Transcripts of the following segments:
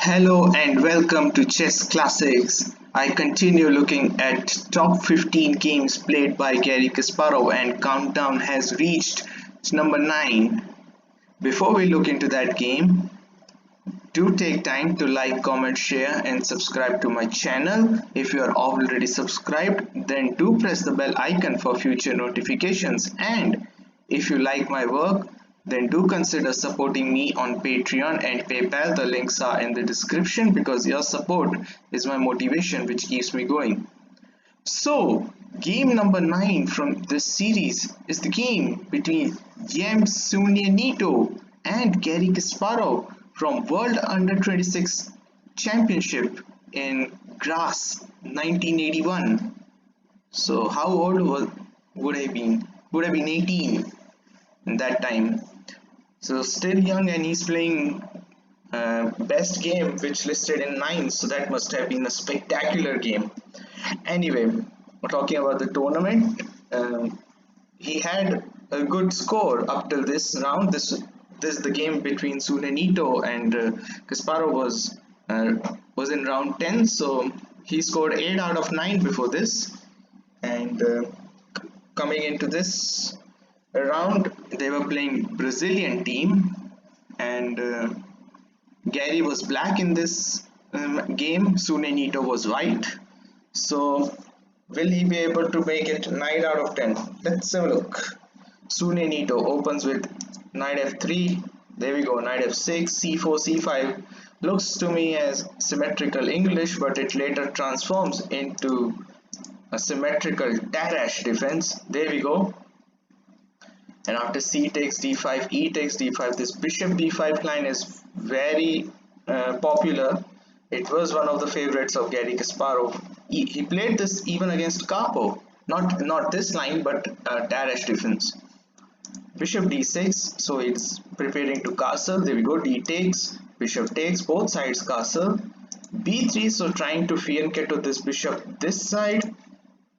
Hello and welcome to Chess Classics. I continue looking at top 15 games played by Garry Kasparov and countdown has reached number 9. Before we look into that game, do take time to like, comment, share and subscribe to my channel. If you are already subscribed, then do press the bell icon for future notifications, and if you like my work, then do consider supporting me on Patreon and PayPal. The links are in the description because your support is my motivation which keeps me going. So, game number 9 from this series is the game between Sunye Neto and Garry Kasparov from World Under 26 Championship in Graz 1981. So, how old would I been? Would have been 18 in that time. So still young, and he's playing best game which listed in 9, so that must have been a spectacular game. Anyway, we're talking about the tournament. He had a good score up till this round. This the game between Sunye and Kasparov was in round 10, so he scored 8 out of 9 before this, and coming into this round they were playing Brazilian team, and Garry was black in this game. Sunye was white. So will he be able to make it 9 out of 10? Let's have a look. Sunye opens with knight f3. There we go, knight f6, c4, c5. Looks to me as symmetrical English, but it later transforms into a symmetrical Tarash defense. There we go. And after c takes d5, e takes d5, this bishop d5 line is very popular. It was one of the favorites of Garry Kasparov. He played this even against Karpov. Not this line, but Tarash defense. Bishop d6, so it's preparing to castle. There we go, d takes, bishop takes, both sides castle. b3, so trying to fianchetto this bishop this side,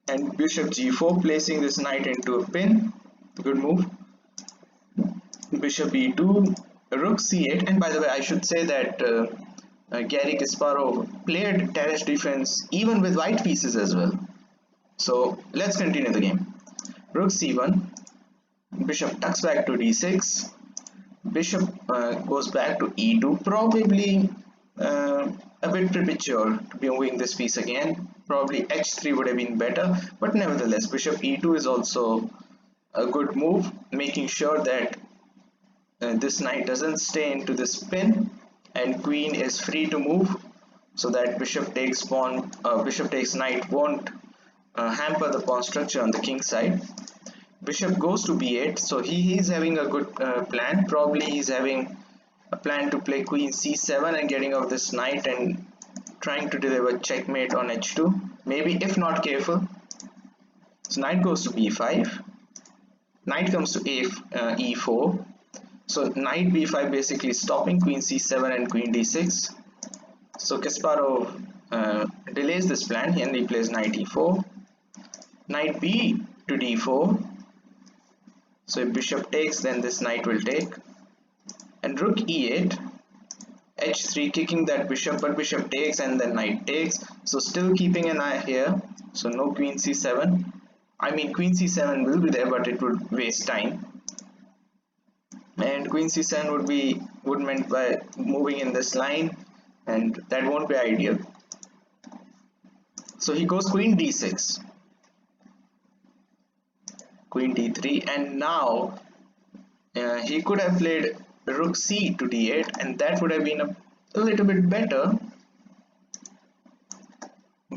and bishop g4, placing this knight into a pin. Good move. Bishop e2, rook c8, and by the way, I should say that Garry Kasparov played Tarash defense even with white pieces as well. So let's continue the game. Rook c1, bishop tucks back to d6, bishop goes back to e2, probably a bit premature to be moving this piece again. Probably h3 would have been better, but nevertheless, bishop e2 is also a good move, making sure that this knight doesn't stay into this pin and queen is free to move, so that bishop takes knight won't hamper the pawn structure on the king side. Bishop goes to b8, so he's having a good plan. Probably he's having a plan to play queen c7 and getting off this knight and trying to deliver checkmate on h2, maybe, if not careful. So knight goes to b5, knight comes to e4, so knight b5 basically stopping queen c7 and queen d6. So Kasparov delays this plan and he plays knight e4, knight b to d4. So if bishop takes, then this knight will take, and rook e8, h3, kicking that bishop, but bishop takes and then knight takes, so still keeping an eye here. So no queen c7. I mean, queen c7 will be there, but it would waste time, and queen c7 would meant by moving in this line, and that won't be ideal. So he goes queen d6, queen d3, and now he could have played rook c to d8, and that would have been a little bit better.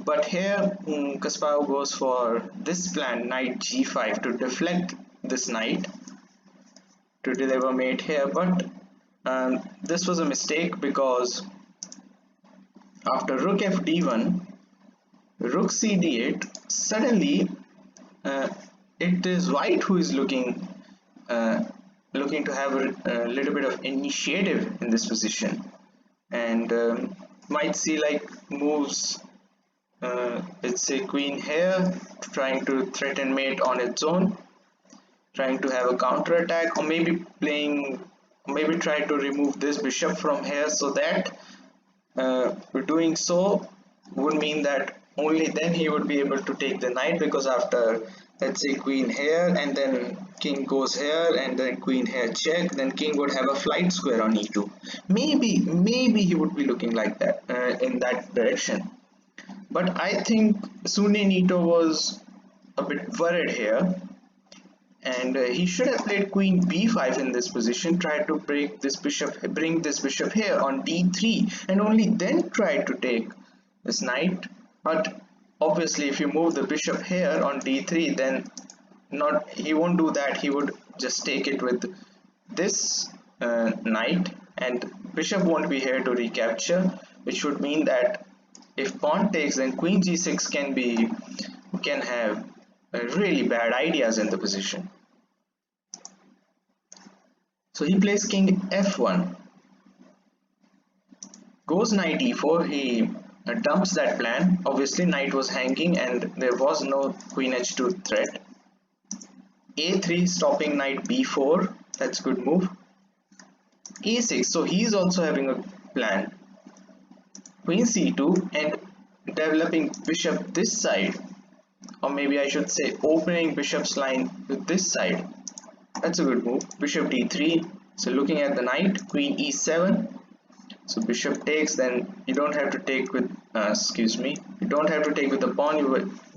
But here Kasparov goes for this plan, knight g5, to deflect this knight to deliver mate here, but this was a mistake, because after rook f d1, rook c d8, suddenly it is white who is looking to have a little bit of initiative in this position, and might see like moves, let's say queen here, trying to threaten mate on its own, trying to have a counter attack, or maybe try to remove this bishop from here, so that Doing so would mean that only then he would be able to take the knight, because after, let's say, queen here and then king goes here and then queen here check, then king would have a flight square on e2. Maybe he would be looking like that, in that direction. But I think Sunye Neto was a bit worried here, and he should have played queen b5 in this position, tried to bring this bishop here on d3, and only then tried to take this knight. But obviously if you move the bishop here on d3, then not he won't do that. He would just take it with this knight, and bishop won't be here to recapture, which would mean that if pawn takes, then queen g6 can have really bad ideas in the position. So he plays king f1, goes knight e4. He dumps that plan. Obviously knight was hanging and there was no queen h2 threat. a3, stopping knight b4, that's a good move. a6, so he's also having a plan. Queen c2 and developing bishop this side, or maybe I should say opening bishop's line with this side. That's a good move. Bishop d3, so looking at the knight. Queen e7, so bishop takes, then you don't have to take with you don't have to take with the pawn. You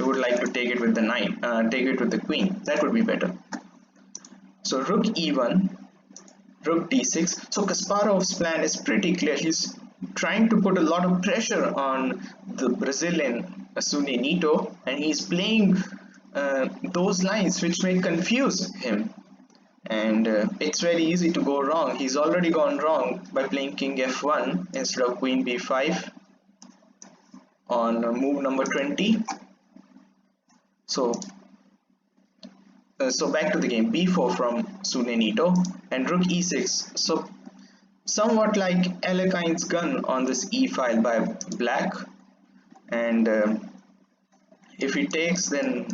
would like to take it with the knight, take it with the queen. That would be better. So rook e1, rook d6. So Kasparov's plan is pretty clear. He's trying to put a lot of pressure on the Brazilian Sunye Neto, and he's playing those lines which may confuse him, and it's very easy to go wrong. He's already gone wrong by playing king f1 instead of queen b5 on move number 20. So back to the game. b4 from Sunye Neto and rook e6. So somewhat like Alekhine's gun on this e file by black, and if he takes, then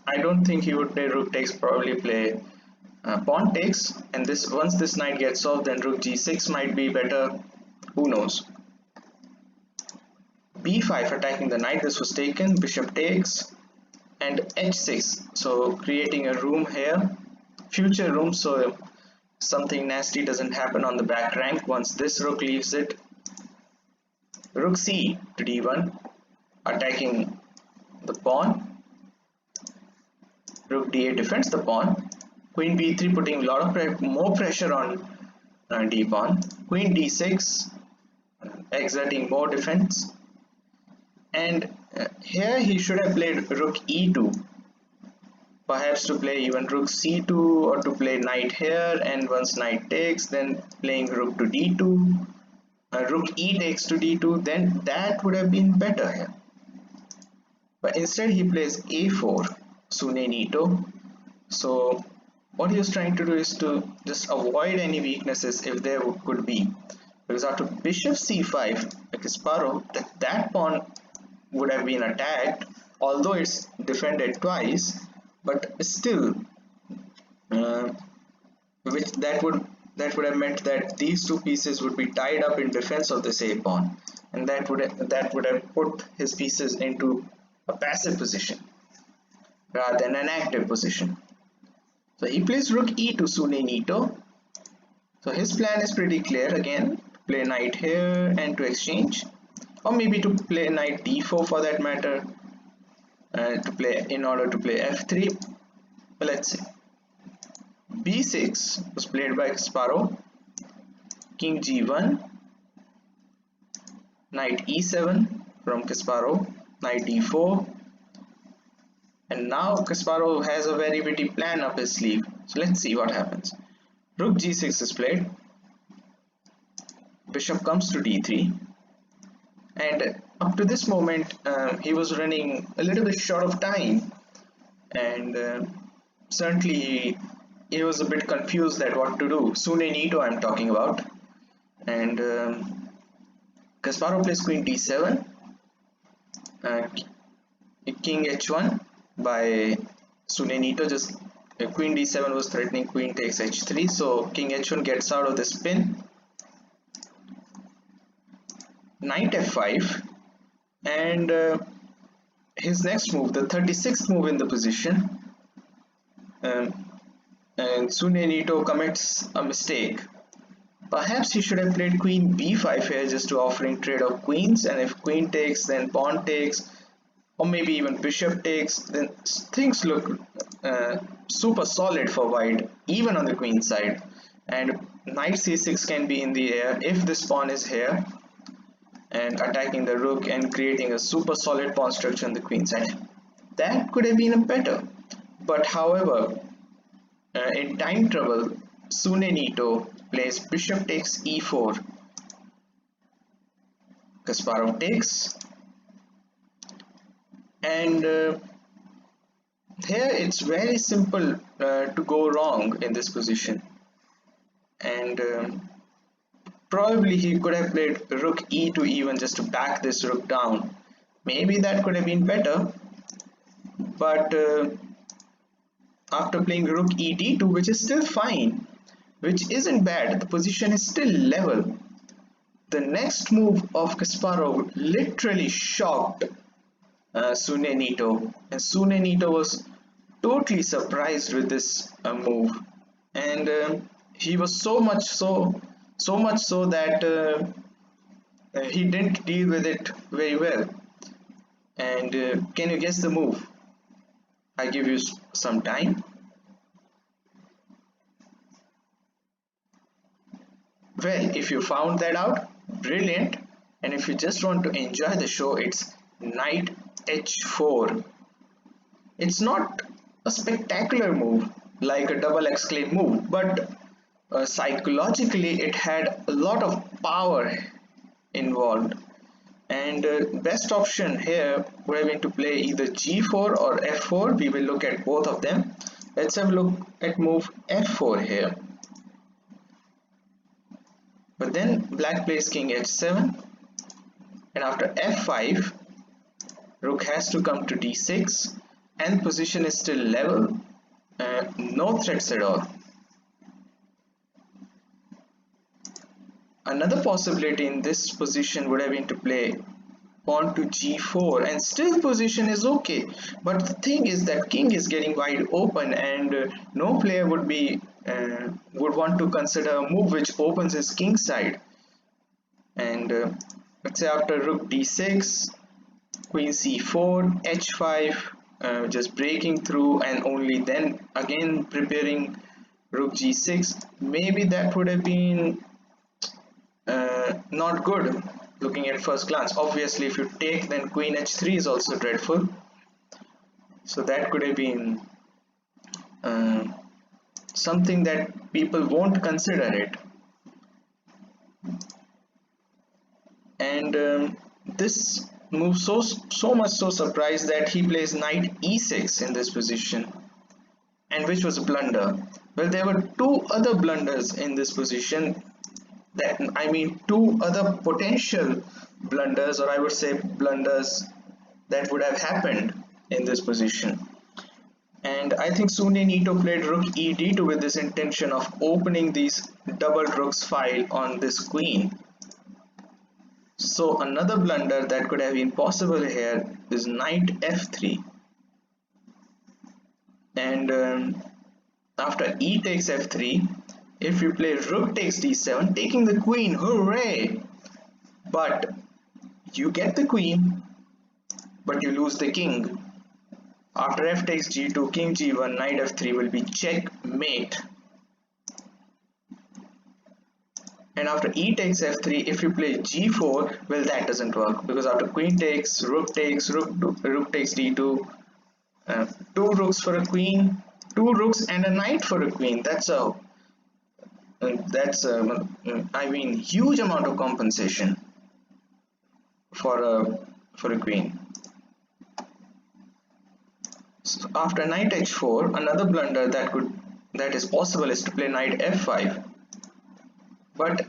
I don't think he would play rook takes, probably play pawn takes, and this, once this knight gets off, then rook g6 might be better, who knows. b5, attacking the knight. This was taken. Bishop takes and h6, so creating a room here, future room, so something nasty doesn't happen on the back rank once this rook leaves it. Rook c to d1, attacking the pawn. Rook d8 defends the pawn. Queen b3, putting a lot of more pressure on d pawn. Queen d6, exerting more defense. And here he should have played rook e2, perhaps to play even rook c2, or to play knight here, and once knight takes, then playing rook to d2, rook e takes to d2, then that would have been better here. But instead he plays a4, Sunye Neto. So what he was trying to do is to just avoid any weaknesses if there could be, because after bishop c5, Kasparov, that pawn would have been attacked, although it's defended twice, but still that would have meant that these two pieces would be tied up in defense of this a pawn, and that would have put his pieces into a passive position rather than an active position. So he plays rook e to Sunye Neto. So his plan is pretty clear again, play knight here and to exchange, or maybe to play knight d4 for that matter, in order to play f3. But let's see. b6 was played by Kasparov. King g1, knight e7 from Kasparov, knight d4, and now Kasparov has a very witty plan up his sleeve. So let's see what happens. Rook g6 is played. Bishop comes to d3, and up to this moment he was running a little bit short of time, and certainly he was a bit confused at what to do. Sunye Neto I'm talking about. And Kasparov plays queen d7, king h1 by Sunye Neto. Just queen d7 was threatening queen takes h3, so king h1 gets out of the spin. knight f5, and his next move, the 36th move in the position, um, and Sunye Neto commits a mistake. Perhaps he should have played queen b5 here just to offering trade of queens, and if queen takes, then pawn takes, or maybe even bishop takes, then things look super solid for white, even on the queen side. And knight c6 can be in the air if this pawn is here and attacking the rook and creating a super solid pawn structure on the queen side. That could have been better. But however, in time trouble, Sunye Neto plays bishop takes e4. Kasparov takes, and here it's very simple to go wrong in this position, and probably he could have played rook e to e1 just to back this rook down. Maybe that could have been better, but after playing rook e d2, which is still fine, which isn't bad, the position is still level. The next move of Kasparov literally shocked Sunye Neto, and Sunye Neto was totally surprised with this move, and he was so much so that he didn't deal with it very well. And can you guess the move? I give you some time. Well, if you found that out, brilliant. And if you just want to enjoy the show, it's knight h4. It's not a spectacular move like a double exclaim move, but psychologically it had a lot of power involved. And best option here would have been to play either g4 or f4. We will look at both of them. Let's have a look at move f4 here. But then black plays king h7, and after f5, rook has to come to d6, and position is still level, no threats at all. Another possibility in this position would have been to play pawn to g4, and still position is okay. But the thing is that king is getting wide open, and no player would want to consider a move which opens his king side. And let's say after rook d6, queen c4, h5, just breaking through, and only then again preparing rook g6. Maybe that would have been not good looking at first glance. Obviously, if you take, then queen h3 is also dreadful. So that could have been something that people won't consider it. And this move so much so surprised that he plays knight e6 in this position, and which was a blunder. Well, there were two other blunders in this position. Two other potential blunders, or I would say blunders, that would have happened in this position. And I think Sunye Neto played rook e d2 with this intention of opening these double rooks file on this queen. So another blunder that could have been possible here is knight f3. And after e takes f3, if you play rook takes d7, taking the queen, hooray! But you get the queen, but you lose the king. After f takes g2, king g1, knight f3 will be checkmate. And after e takes f3, if you play g4, well, that doesn't work, because after queen takes, rook takes d2, two rooks for a queen, two rooks and a knight for a queen. That's huge amount of compensation for a queen. So after knight h4, another blunder that is possible is to play knight f5. But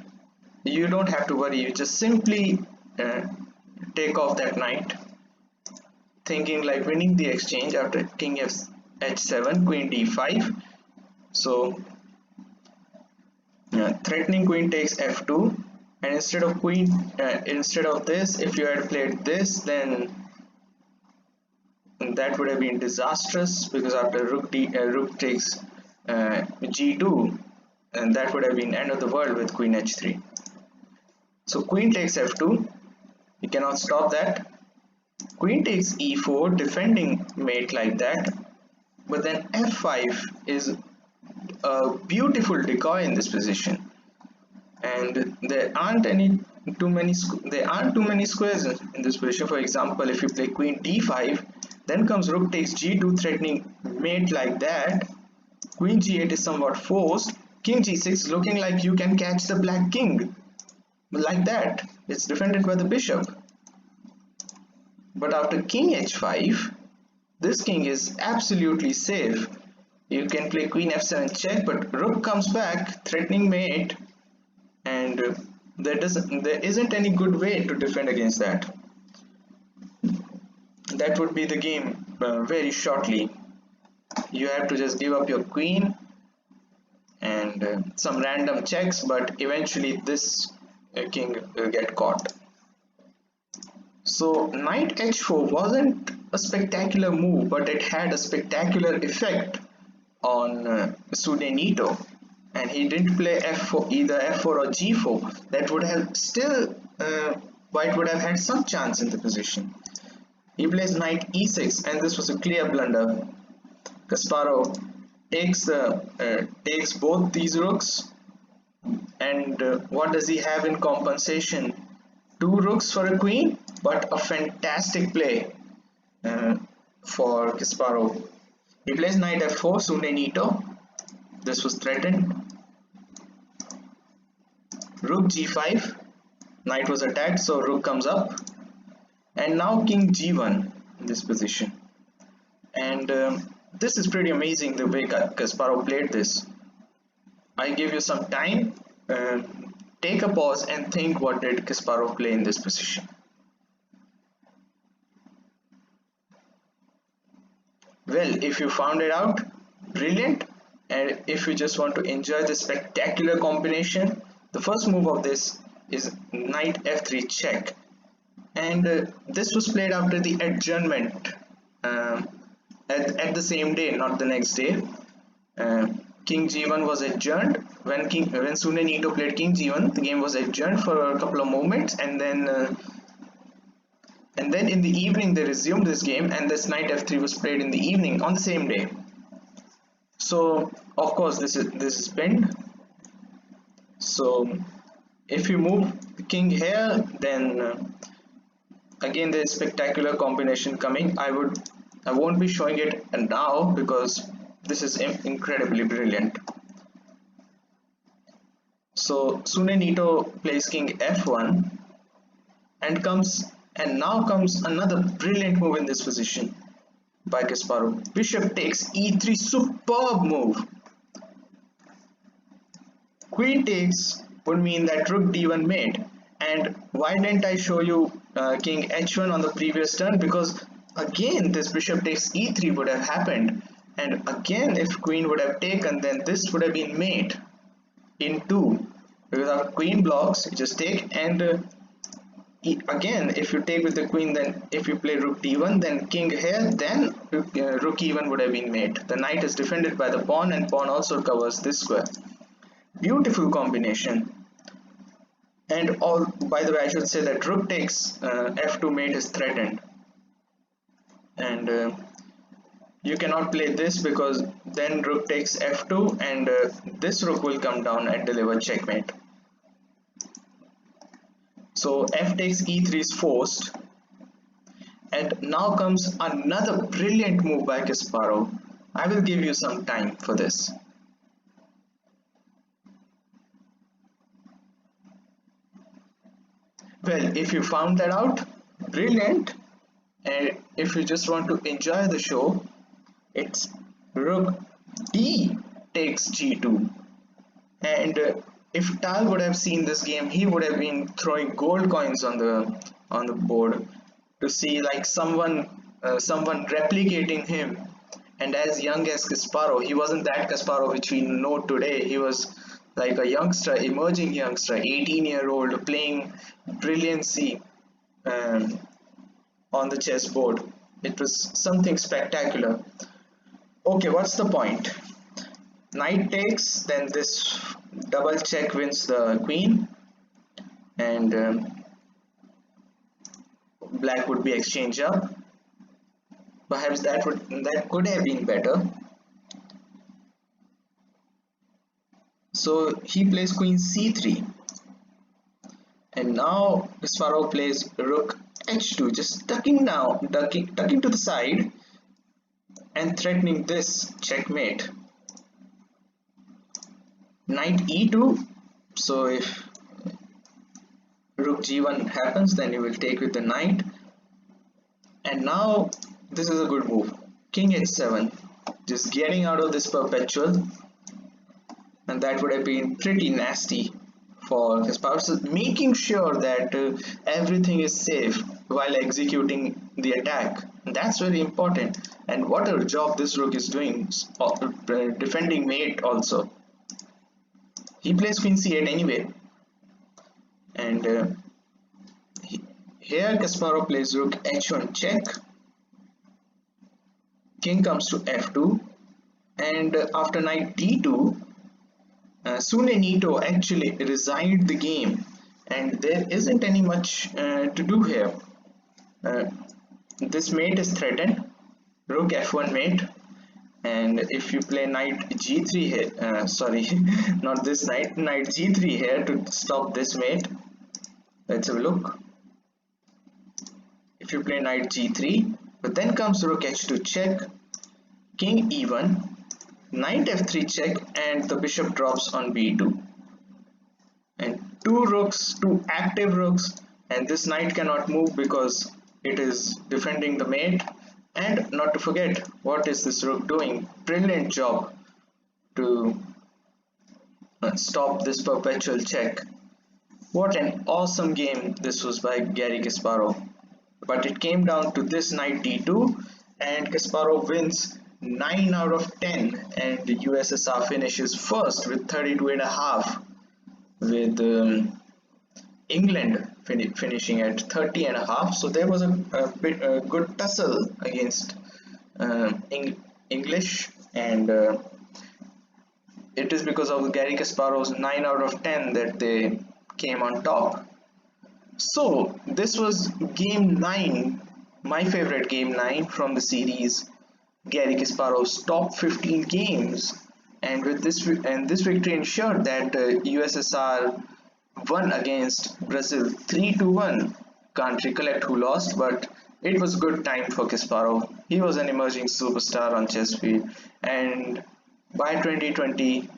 you don't have to worry, you just simply take off that knight, thinking like winning the exchange after king h7, queen d5. So threatening queen takes f2, And instead of this, if you had played this, then that would have been disastrous, because after rook takes g2, and that would have been end of the world with queen h3. So queen takes f2, you cannot stop that. Queen takes e4, defending mate like that, but then f5 is a beautiful decoy in this position, and there aren't too many squares in this position. For example, if you play queen d5, then comes rook takes g2, threatening mate like that. Queen g8 is somewhat forced. King g6, looking like you can catch the black king, like that. It's defended by the bishop. But after king h5, this king is absolutely safe. You can play queen f7 check, but rook comes back, threatening mate, and there isn't any good way to defend against that. That would be the game very shortly. You have to just give up your queen and some random checks, but eventually this king will get caught. So knight h4 wasn't a spectacular move, but it had a spectacular effect on Sunye Neto, and he didn't play f4, either f4 or g4. That would have still white would have had some chance in the position. He plays knight e6, and this was a clear blunder. Kasparov takes both these rooks, and what does he have in compensation? 2 rooks for a queen, but a fantastic play for Kasparov. He plays knight f4, Sunye Neto. This was threatened. Rook g5, knight was attacked, so rook comes up, and now king g1 in this position. And this is pretty amazing the way Kasparov played this. I give you some time, take a pause and think, what did Kasparov play in this position? Well, if you found it out, brilliant. And if you just want to enjoy the spectacular combination, the first move of this is knight f3 check, and this was played after the adjournment at the same day, not the next day. King g1 was adjourned. When Sunye Neto played king g1, the game was adjourned for a couple of moments, and then in the evening they resumed this game, and this knight f3 was played in the evening on the same day. So of course this is pinned. So if you move the king here, then again there is spectacular combination coming. I won't be showing it now because this is incredibly brilliant. So Sunye Neto plays king f1, and now comes another brilliant move in this position by Kasparov. Bishop takes e3, superb move. Queen takes would mean that rook d1 mate. And why didn't I show you king h1 on the previous turn? Because again this bishop takes e3 would have happened, and again if queen would have taken, then this would have been mate in 2, because our queen blocks, you just take, and again if you take with the queen, then if you play rook d1, then king here, then rook e1 would have been mate. The knight is defended by the pawn, and pawn also covers this square. Beautiful combination. And all, by the way, I should say that rook takes f2 mate is threatened, and you cannot play this because then rook takes f2, and this rook will come down and deliver checkmate. So f takes e3 is forced, and now comes another brilliant move by Kasparov. I will give you some time for this. Well, if you found that out, brilliant. And if you just want to enjoy the show, it's rook d takes g2. And if Tal would have seen this game, he would have been throwing gold coins on the board to see like someone replicating him. And as young as Kasparov, he wasn't that Kasparov which we know today. He was like a youngster, emerging youngster, 18-year-old playing brilliancy um, on the chessboard. It was something spectacular. Okay, what's the point? Knight takes, then this double check wins the queen, and black would be exchange up. Perhaps that could have been better. So he plays queen c3, and now Kasparov plays rook h2, just ducking to the side and threatening this checkmate. Knight e2. So if rook g1 happens, then you will take with the knight. And now this is a good move. King h7, just getting out of this perpetual, and that would have been pretty nasty for Kasparov. So making sure that everything is safe while executing the attack. That's very important. And what a job this rook is doing, defending mate also. He plays queen c8 anyway, and here Kasparov plays rook h1 check, king comes to f2, and after knight d2, Sunye Neto actually resigned the game, and there isn't any much to do here. This mate is threatened, rook f1 mate, and if you play knight g3 here, sorry, not this knight g3 here to stop this mate. Let's have a look. If you play knight g3, but then comes rook h2 check, king e1, knight f3 check, and the bishop drops on b2. And two active rooks, and this knight cannot move because it is defending the mate. And not to forget, what is this rook doing? Brilliant job to stop this perpetual check. What an awesome game this was by Garry Kasparov. But it came down to this knight d2, and Kasparov wins 9 out of 10, and the USSR finishes first with 32.5, with England finishing at 30.5. So there was a good tussle against English, and it is because of Garry Kasparov's 9 out of 10 that they came on top. So this was game 9, my favorite game 9 from the series, Garry Kasparov's top 15 games, and with this victory ensured that USSR won against Brazil 3-1. Can't recollect who lost, but it was good time for Kasparov. He was an emerging superstar on chess field, and by 2020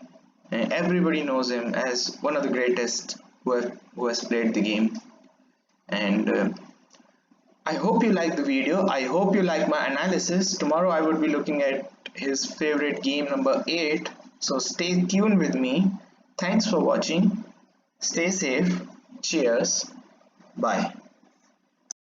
everybody knows him as one of the greatest who has played the game. And I hope you like the video. I hope you like my analysis. Tomorrow I would be looking at his favorite game number 8. So stay tuned with me. Thanks for watching. Stay safe. Cheers. Bye.